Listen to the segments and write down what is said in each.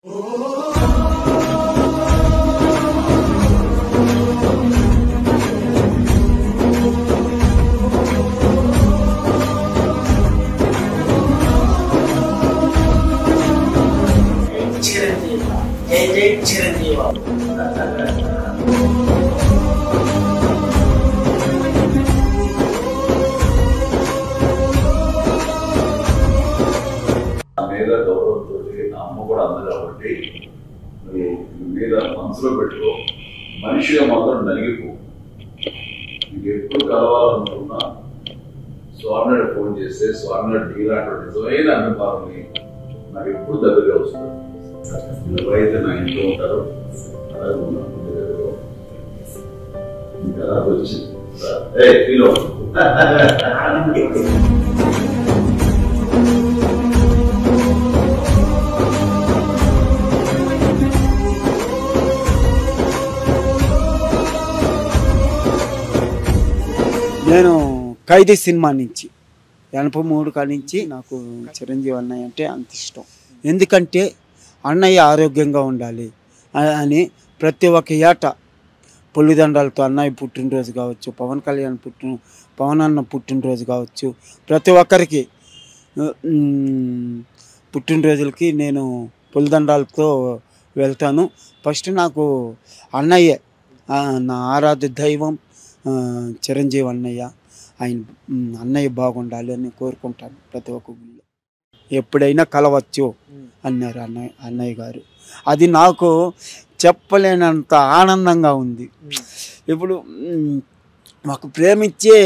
జై జై చిరంజీవి బాబు. మీద గౌరవంతో నా అమ్మ కూడా అంది కాబట్టి మీద మనసులో పెట్టుకో, మనిషిగా మాత్రం నలిగిపో. నీకు ఎప్పుడు కలవాలనుకున్నా స్వర్ణుడు ఫోన్ చేస్తే స్వర్ణుడు నీలాంటి నిజమైన అనుభవాన్ని నాకు ఎప్పుడు దగ్గరగా వస్తుంది. ఎవరైతే నా ఇంట్లో ఉంటారో అలాగే ఉన్నాను. ఇంకా వచ్చింది ఫీల్ నేను ఖైదీ సినిమా నుంచి 83 కాడి నుంచి నాకు చిరంజీవి అన్నయ్య అంటే అంత ఇష్టం. ఎందుకంటే అన్నయ్య ఆరోగ్యంగా ఉండాలి అని ప్రతి ఒక్క ఏట పొల్లిదండాలతో అన్నయ్య పుట్టినరోజు కావచ్చు, పవన్ అన్న పుట్టినరోజు కావచ్చు, ప్రతి ఒక్కరికి పుట్టినరోజులకి నేను పొల్లిదండాలతో వెళ్తాను. ఫస్ట్ నాకు అన్నయ్యే నా ఆరాధ్య దైవం చిరంజీవి అన్నయ్య. అన్నయ్య బాగుండాలి అని కోరుకుంటాను. ప్రతి ఒక్క గుళ్ళో ఎప్పుడైనా కలవచ్చు అన్నారు అన్నయ్య గారు. అది నాకు చెప్పలేనంత ఆనందంగా ఉంది. ఇప్పుడు మాకు ప్రేమించే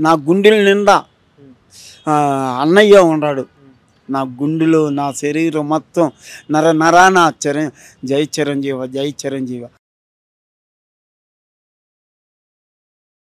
నా గుండెల నిండా అన్నయ్య ఉన్నాడు. నా గుండెలో నా శరీరం మొత్తం నరాన జై చిరంజీవ జై చిరంజీవ.